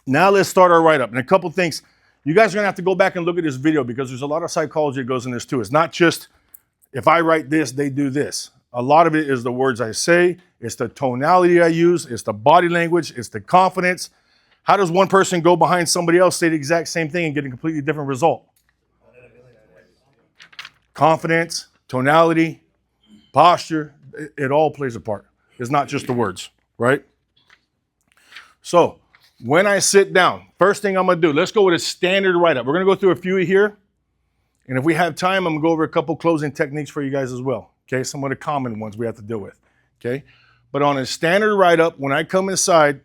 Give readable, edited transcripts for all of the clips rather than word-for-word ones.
Now let's start our write-up. And a couple things. You guys are going to have to go back and look at this video because there's a lot of psychology that goes in this too. It's not just if I write this, they do this. A lot of it is the words I say. It's the tonality I use. It's the body language. It's the confidence. How does one person go behind somebody else, say the exact same thing and get a completely different result? Confidence, tonality, posture, it all plays a part. It's not just the words, right? So when I sit down, first thing I'm going to do, let's go with a standard write-up. We're going to go through a few here. And if we have time, I'm going to go over a couple closing techniques for you guys as well. Okay, some of the common ones we have to deal with. Okay, but on a standard write-up, when I come inside,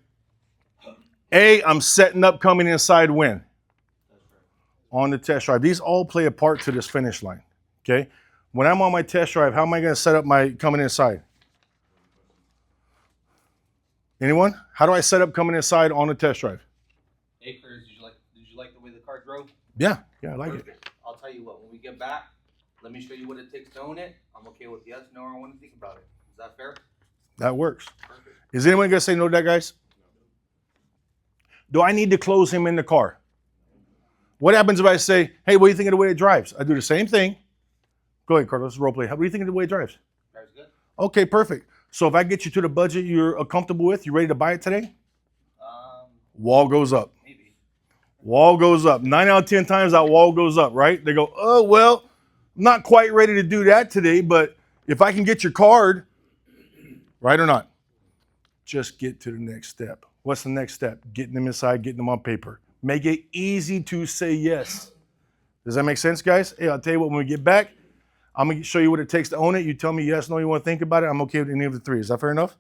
I'm setting up coming inside when? On the test drive. These all play a part to this finish line. Okay, when I'm on my test drive, how am I going to set up my coming inside? Anyone? How do I set up coming inside on the test drive? Hey, Curtis, did you like the way the car drove? Yeah, I like it. I'll tell you what, when we get back, let me show you what it takes to own it. I'm okay with yes, no, or I want to think about it. Is that fair? That works. Perfect. Is anyone going to say no to that, guys? Do I need to close him in the car? What happens if I say, hey, what do you think of the way it drives? I do the same thing. Go ahead, Carlos, role play. What do you think of the way it drives? Drives good. Okay, perfect. So if I get you to the budget you're comfortable with, you ready to buy it today? Wall goes up. Maybe. Wall goes up. 9 out of 10 times that wall goes up, right? They go, oh, well, not quite ready to do that today, but if I can get your card, right or not? Just get to the next step. What's the next step? Getting them inside, getting them on paper. Make it easy to say yes. Does that make sense, guys? Hey, I'll tell you what, when we get back, I'm going to show you what it takes to own it. You tell me yes, no, you want to think about it. I'm okay with any of the three. Is that fair enough?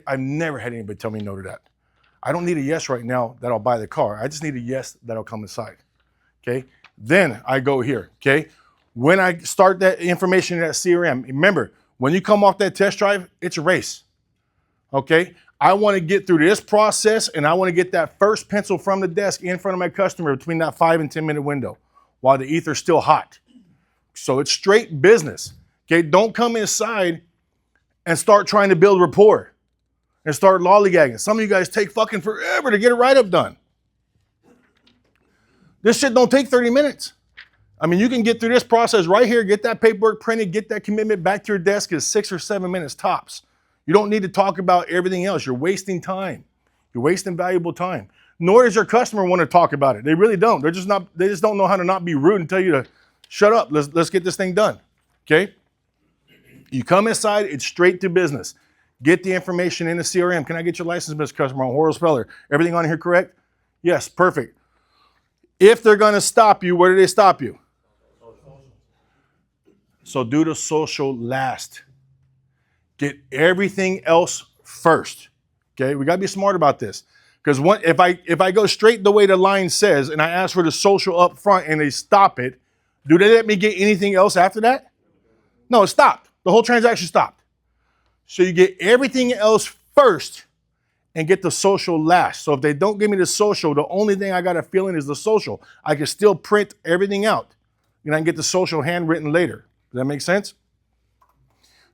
I've never had anybody tell me no to that. I don't need a yes right now that I'll buy the car. I just need a yes that'll come inside. Okay? Then I go here. Okay? When I start that information in that CRM, remember, when you come off that test drive, it's a race. Okay? I want to get through this process and I want to get that first pencil from the desk in front of my customer between that 5 and 10 minute window while the ether's still hot. So it's straight business. Okay? Don't come inside and start trying to build rapport and start lollygagging. Some of you guys take fucking forever to get a write-up done. This shit don't take 30 minutes. I mean, you can get through this process right here, get that paperwork printed, get that commitment back to your desk in 6 or 7 minutes tops. You don't need to talk about everything else. You're wasting time. You're wasting valuable time. Nor does your customer want to talk about it. They really don't. They just don't know how to not be rude and tell you to shut up. Let's get this thing done. Okay? You come inside, it's straight to business. Get the information in the CRM. Can I get your license, Mr. Customer, on Horace Feller? Everything on here correct? Yes, perfect. If they're going to stop you, where do they stop you? So do the social last. Get everything else first. Okay, we got to be smart about this. Because if I go straight the way the line says and I ask for the social up front and they stop it, do they let me get anything else after that? No, it stopped. The whole transaction stopped. So you get everything else first and get the social last. So if they don't give me the social, the only thing I got a feeling is the social. I can still print everything out and I can get the social handwritten later. Does that make sense?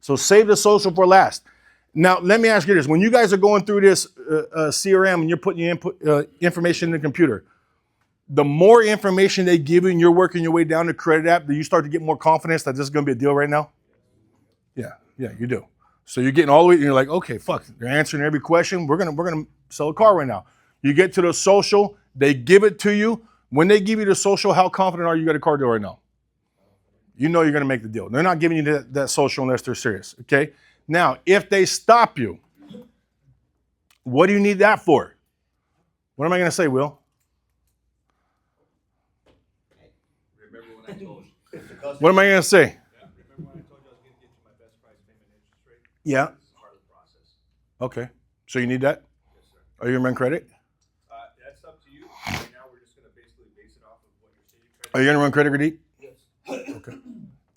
So save the social for last. Now, let me ask you this. When you guys are going through this CRM and you're putting your information in the computer, the more information they give you and you're working your way down the credit app, do you start to get more confidence that this is going to be a deal right now? Yeah, you do. So you're getting all the way, and you're like, okay, fuck, they're answering every question. We're gonna sell a car right now. You get to the social, they give it to you. When they give you the social, how confident are you got a car deal right now? You know you're gonna make the deal. They're not giving you that social unless they're serious, okay? Now, if they stop you, what do you need that for? What am I gonna say, Will? Remember when I told you? What am I gonna say? Yeah. Part of the process. Okay. So you need that? Yes, sir. Are you gonna run credit? That's up to you. Right now, we're just going to basically base it off of what your city credit. Are you gonna run credit or deep? Yes. Okay.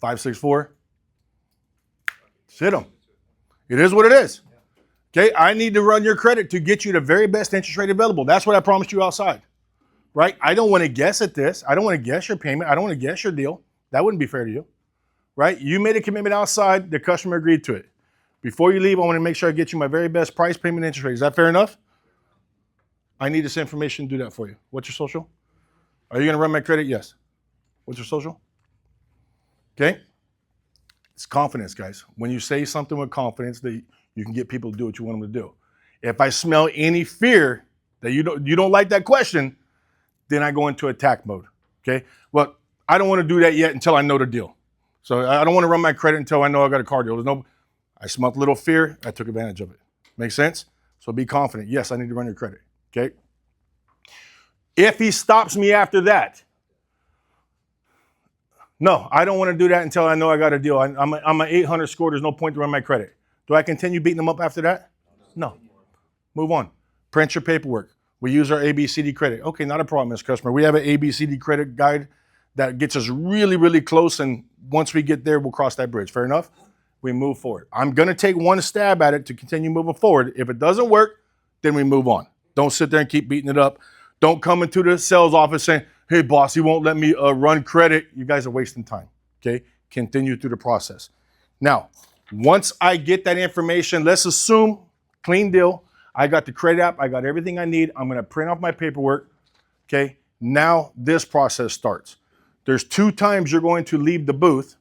564. Sit them. It is what it is. Okay. I need to run your credit to get you the very best interest rate available. That's what I promised you outside. Right? I don't want to guess at this. I don't want to guess your payment. I don't want to guess your deal. That wouldn't be fair to you. Right? You made a commitment outside. The customer agreed to it. Before you leave, I want to make sure I get you my very best price, payment, interest rate. Is that fair enough? I need this information to do that for you. What's your social? Are you going to run my credit? Yes. What's your social? Okay. It's confidence, guys. When you say something with confidence, that you can get people to do what you want them to do. If I smell any fear that you don't like that question, then I go into attack mode. Okay. Well, I don't want to do that yet until I know the deal. So I don't want to run my credit until I know I got a car deal. I smelled a little fear. I took advantage of it. Make sense? So be confident. Yes, I need to run your credit. Okay. If he stops me after that, no, I don't want to do that until I know I got a deal. I'm an 800 score. There's no point to run my credit. Do I continue beating them up after that? No. Move on. Print your paperwork. We use our ABCD credit. Okay, not a problem, Mr. Customer. We have an ABCD credit guide that gets us really, really close. And once we get there, we'll cross that bridge. Fair enough? We move forward. I'm going to take one stab at it to continue moving forward. If it doesn't work, then we move on. Don't sit there and keep beating it up. Don't come into the sales office saying, hey, boss, he won't let me run credit. You guys are wasting time. Okay? Continue through the process. Now, once I get that information, let's assume, clean deal, I got the credit app, I got everything I need. I'm going to print off my paperwork. Okay? Now this process starts. There's 2 times you're going to leave the booth.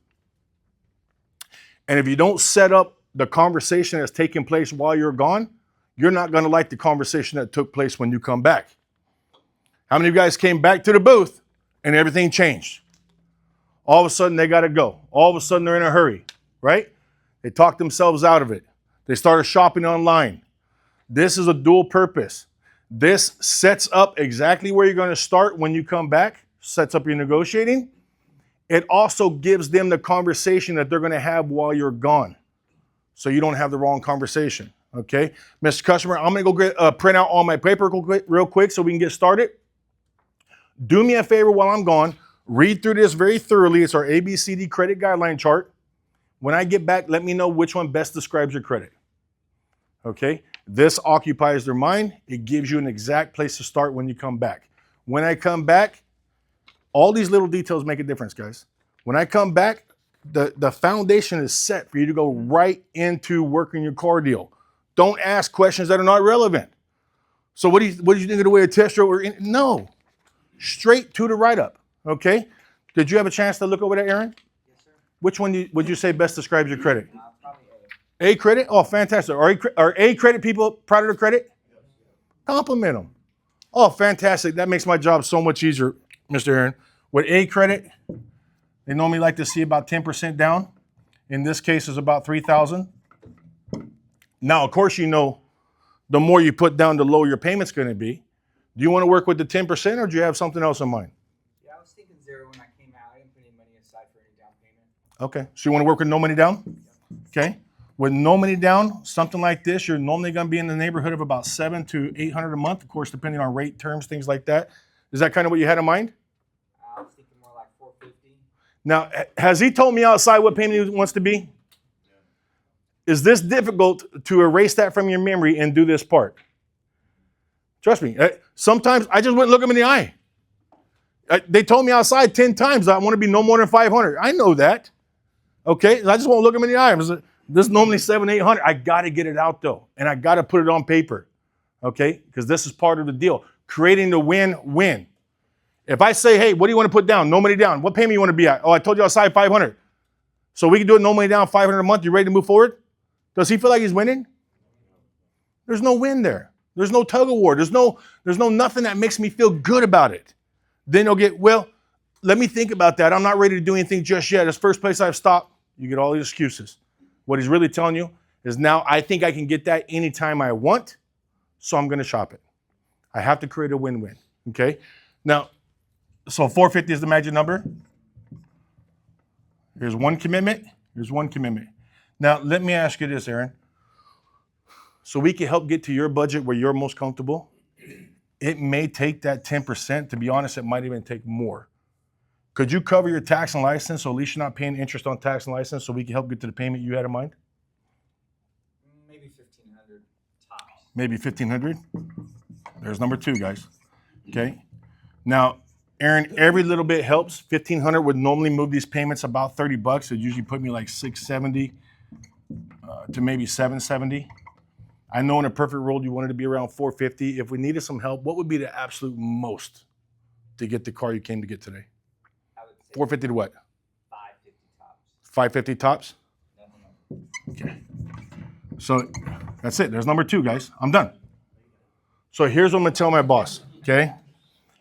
And if you don't set up the conversation that's taking place while you're gone, you're not going to like the conversation that took place when you come back. How many of you guys came back to the booth and everything changed? All of a sudden they got to go. All of a sudden they're in a hurry, right? They talked themselves out of it. They started shopping online. This is a dual purpose. This sets up exactly where you're going to start when you come back, sets up your negotiating. It also gives them the conversation that they're going to have while you're gone, so you don't have the wrong conversation, okay? Mr. Customer, I'm going to go get, print out all my paper real quick so we can get started. Do me a favor while I'm gone. Read through this very thoroughly. It's our ABCD credit guideline chart. When I get back, let me know which one best describes your credit, okay? This occupies their mind. It gives you an exact place to start when you come back. When I come back, all these little details make a difference, guys. When I come back, the foundation is set for you to go right into working your car deal. Don't ask questions that are not relevant. So what do you think of the way a test drove? No, straight to the write-up, okay? Did you have a chance to look over that, Aaron? Yes, sir. Which one would you say best describes your credit? Probably A credit? Oh, fantastic. Are A credit people proud of their credit? Compliment them. Oh, fantastic. That makes my job so much easier, Mr. Aaron. With A credit, they normally like to see about 10% down. In this case, it's about $3,000. Now, of course, you know, the more you put down, the lower your payment's going to be. Do you want to work with the 10% or do you have something else in mind? Yeah, I was thinking 0 when I came out. I didn't put any money aside for any down payment. Okay. So you want to work with no money down? Okay. With no money down, something like this, you're normally going to be in the neighborhood of about $700 to $800 a month, of course, depending on rate terms, things like that. Is that kind of what you had in mind? I was thinking more like 450. Now, has he told me outside what payment he wants to be? Is this difficult to erase that from your memory and do this part? Trust me. Sometimes I just wouldn't look him in the eye. They told me outside 10 times I want to be no more than 500. I know that. Okay, I just won't look him in the eye. This is normally 700, 800. I got to get it out though, and I got to put it on paper. Okay, because this is part of the deal. Creating the win-win. If I say, hey, what do you want to put down? No money down. What payment you want to be at? Oh, I told you outside 500. So we can do it no money down, 500 a month. You ready to move forward? Does he feel like he's winning? There's no win there. There's no tug of war. There's no nothing that makes me feel good about it. Then he'll get, well, let me think about that. I'm not ready to do anything just yet. It's the first place I've stopped. You get all these excuses. What he's really telling you is now I think I can get that anytime I want, so I'm going to shop it. I have to create a win-win, okay? Now, so 450 is the magic number. Here's one commitment. Here's one commitment. Now, let me ask you this, Aaron. So we can help get to your budget where you're most comfortable. It may take that 10%. To be honest, it might even take more. Could you cover your tax and license so at least you're not paying interest on tax and license so we can help get to the payment you had in mind? Maybe 1,500 tops. Maybe 1,500? There's number 2, guys. Okay. Now, Aaron, every little bit helps. 1,500 would normally move these payments about $30. It usually put me like $670 to maybe $770. I know in a perfect world you wanted to be around 450. If we needed some help, what would be the absolute most to get the car you came to get today? I would say 450 to what? 550 tops. 550 tops? No. Okay. So that's it. There's number 2, guys. I'm done. So here's what I'm going to tell my boss, okay?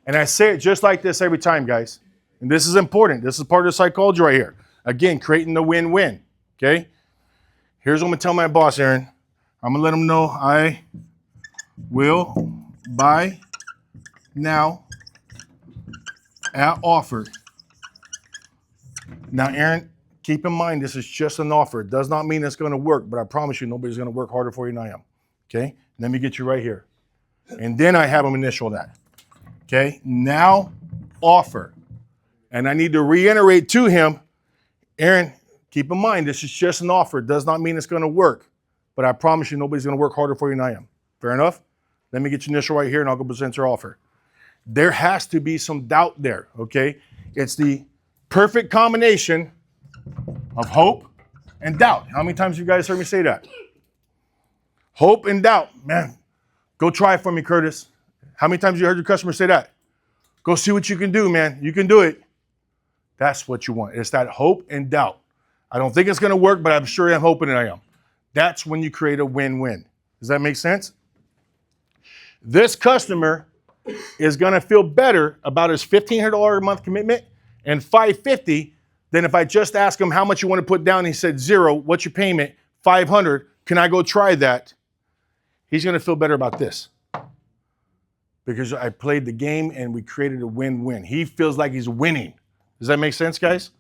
And I say it just like this every time, guys. And this is important. This is part of the psychology right here. Again, creating the win-win, okay? Here's what I'm going to tell my boss, Aaron. I'm going to let him know I will buy now at offer. Now, Aaron, keep in mind, this is just an offer. It does not mean it's going to work, but I promise you nobody's going to work harder for you than I am, okay? Let me get you right here. And then I have them initial that, okay? Now, offer. And I need to reiterate to him, Aaron, keep in mind, this is just an offer. It does not mean it's going to work. But I promise you, nobody's going to work harder for you than I am. Fair enough? Let me get you initial right here, and I'll go present your offer. There has to be some doubt there, okay? It's the perfect combination of hope and doubt. How many times have you guys heard me say that? Hope and doubt. Man, go try it for me, Curtis. How many times have you heard your customer say that? Go see what you can do, man. You can do it. That's what you want. It's that hope and doubt. I don't think it's going to work, but I'm sure I'm hoping that I am. That's when you create a win-win. Does that make sense? This customer is going to feel better about his $1,500 a month commitment and $550 than if I just ask him how much you want to put down. He said 0. What's your payment? $500. Can I go try that? He's going to feel better about this because I played the game and we created a win-win. He feels like he's winning. Does that make sense, guys?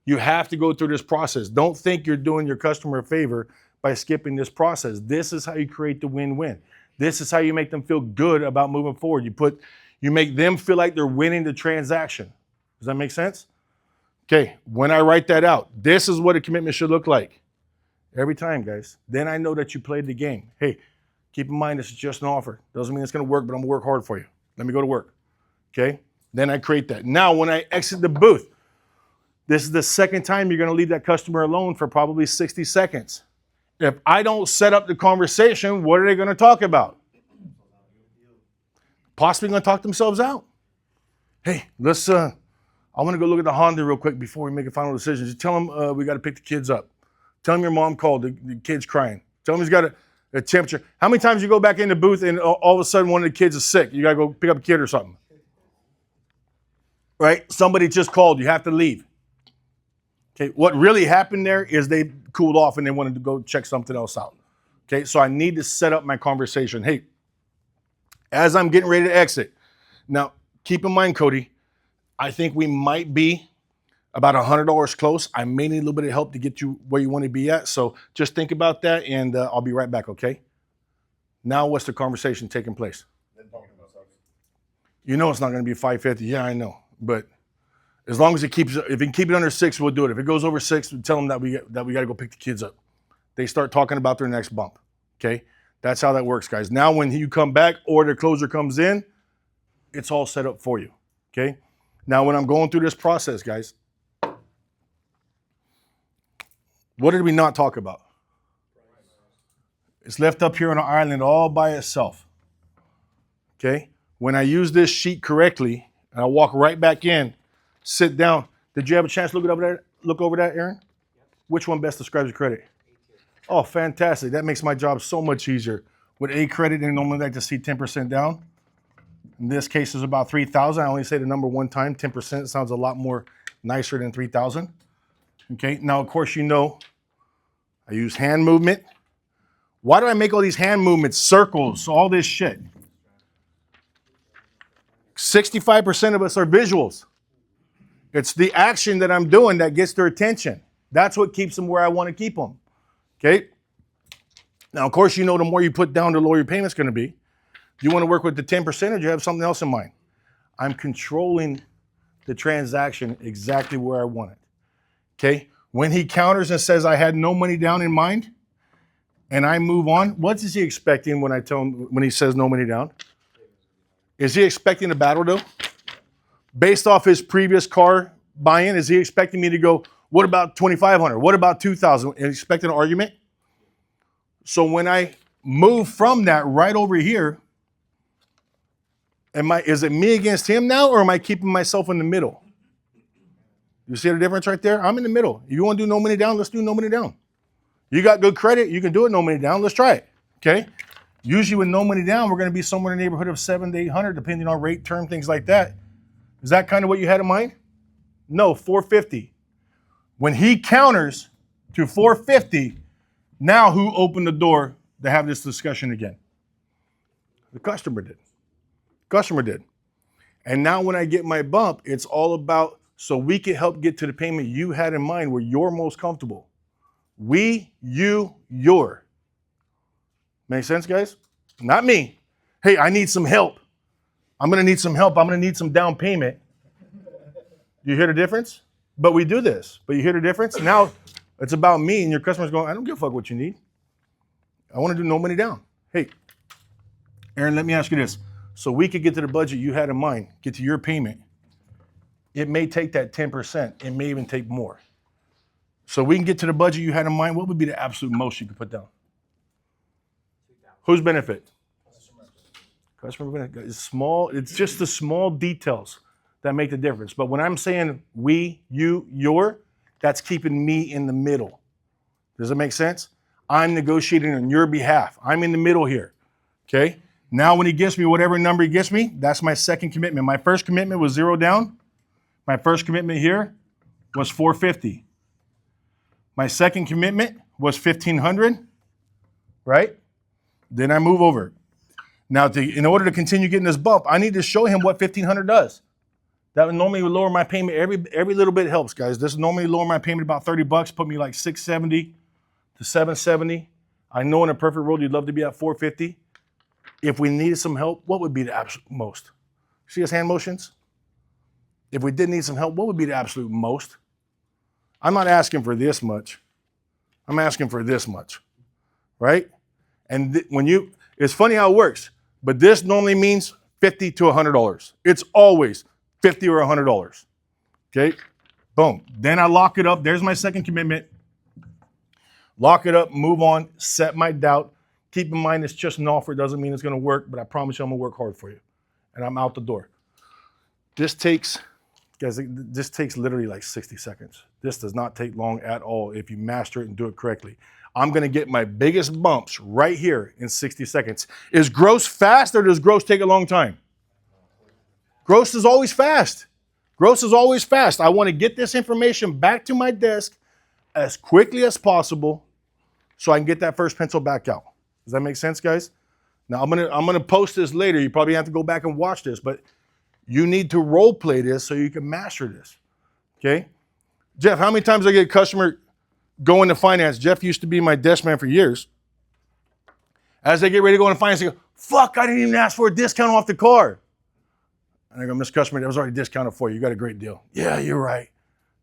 You have to go through this process. Don't think you're doing your customer a favor by skipping this process. This is how you create the win-win. This is how you make them feel good about moving forward. You make them feel like they're winning the transaction. Does that make sense? Okay, when I write that out, this is what a commitment should look like. Every time, guys. Then I know that you played the game. Hey, keep in mind this is just an offer. Doesn't mean it's going to work, but I'm going to work hard for you. Let me go to work. Okay? Then I create that. Now, when I exit the booth, this is the second time you're going to leave that customer alone for probably 60 seconds. If I don't set up the conversation, what are they going to talk about? Possibly going to talk themselves out. Hey, I want to go look at the Honda real quick before we make a final decision. Just tell them we got to pick the kids up. Tell them your mom called, the kid's crying. Tell them he's got a temperature. How many times you go back in the booth and all of a sudden one of the kids is sick? You got to go pick up a kid or something. Right? Somebody just called. You have to leave. Okay, what really happened there is they cooled off and they wanted to go check something else out. Okay, so I need to set up my conversation. Hey, as I'm getting ready to exit, now keep in mind, Cody, I think we might be about $100 close. I may need a little bit of help to get you where you want to be at. So just think about that and I'll be right back, okay? Now what's the conversation taking place? You know it's not going to be 550. Yeah, I know, but as long as if you can keep it under 6, we'll do it. If it goes over 6, we'll tell them that we got to go pick the kids up. They start talking about their next bump. Okay, that's how that works, guys. Now, when you come back or the closer comes in, it's all set up for you. Okay. Now, when I'm going through this process, guys, what did we not talk about? It's left up here on an island all by itself. Okay. When I use this sheet correctly, and I walk right back in. Sit down. Did you have a chance to look over that, Aaron? Yep. Which one best describes your credit? Oh, fantastic. That makes my job so much easier. With A credit, I normally like to see 10% down. In this case, it's about 3,000. I only say the number one time. 10% sounds a lot more nicer than 3,000. Okay. Now, of course, you know, I use hand movement. Why do I make all these hand movements, circles, all this shit? 65% of us are visuals. It's the action that I'm doing that gets their attention. That's what keeps them where I want to keep them. Okay? Now, of course, you know the more you put down, the lower your payment's going to be. Do you want to work with the 10% or do you have something else in mind? I'm controlling the transaction exactly where I want it. Okay? When he counters and says I had no money down in mind and I move on, what is he expecting when I tell him, when he says no money down? Is he expecting a battle though? Based off his previous car buy-in, is he expecting me to go, what about $2,500? What about $2,000? Expecting an argument? So when I move from that right over here. Is it me against him now, or am I keeping myself in the middle? You see the difference right there? I'm in the middle. If you want to do no money down, let's do no money down. You got good credit, you can do it no money down. Let's try it. Okay. Usually with no money down, we're going to be somewhere in the neighborhood of $700 to $800, depending on rate, term, things like that. Is that kind of what you had in mind? No, $450. When he counters to $450, now who opened the door to have this discussion again? The customer did. Customer did. And now when I get my bump, it's all about so we can help get to the payment you had in mind where you're most comfortable. We, you, your. Make sense, guys? Not me. Hey, I need some help. I'm going to need some help. I'm going to need some down payment. You hear the difference? But we do this. But you hear the difference? Now it's about me, and your customer's going, I don't give a fuck what you need. I want to do no money down. Hey, Aaron, let me ask you this. So we could get to the budget you had in mind, get to your payment. It may take that 10%. It may even take more. So we can get to the budget you had in mind. What would be the absolute most you could put down? Whose benefit? Customer benefit. It's small. It's just the small details that make the difference. But when I'm saying we, you, your, that's keeping me in the middle. Does it make sense? I'm negotiating on your behalf. I'm in the middle here. Okay? Now when he gives me whatever number he gives me, that's my second commitment. My first commitment was 0 down. My first commitment here was $450. My second commitment was $1,500, right? Then I move over. Now, in order to continue getting this bump, I need to show him what $1,500 does. That would normally lower my payment. Every little bit helps, guys. This normally lower my payment about $30, put me like $670 to $770. I know in a perfect world you'd love to be at $450. If we needed some help, what would be the absolute most? See his hand motions? If we did need some help, what would be the absolute most? I'm not asking for this much. I'm asking for this much, right? And it's funny how it works, but this normally means $50 to $100. It's always $50 or $100. Okay, boom. Then I lock it up. There's my second commitment. Lock it up, move on, set my doubt. Keep in mind it's just an offer. It doesn't mean it's going to work, but I promise you I'm going to work hard for you. And I'm out the door. This takes literally like 60 seconds. This does not take long at all if you master it and do it correctly. I'm going to get my biggest bumps right here in 60 seconds. Is gross fast or does gross take a long time? Gross is always fast. Gross is always fast. I want to get this information back to my desk as quickly as possible so I can get that first pencil back out. Does that make sense, guys? Now I'm gonna post this later. You probably have to go back and watch this, but you need to role play this so you can master this. Okay? Jeff, how many times I get a customer go into finance? Jeff used to be my desk man for years. As they get ready to go into finance, they go, fuck, I didn't even ask for a discount off the car. And I go, Mr. Customer, that was already discounted for you. You got a great deal. Yeah, you're right.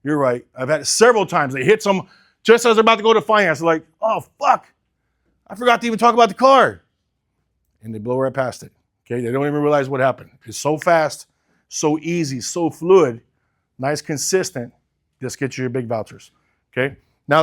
You're right. I've had it several times. They hit some just as they're about to go to finance. They're like, oh, fuck. I forgot to even talk about the car. And they blow right past it. Okay, they don't even realize what happened. It's so fast, so easy, so fluid, nice, consistent. Just get you your big vouchers. Okay,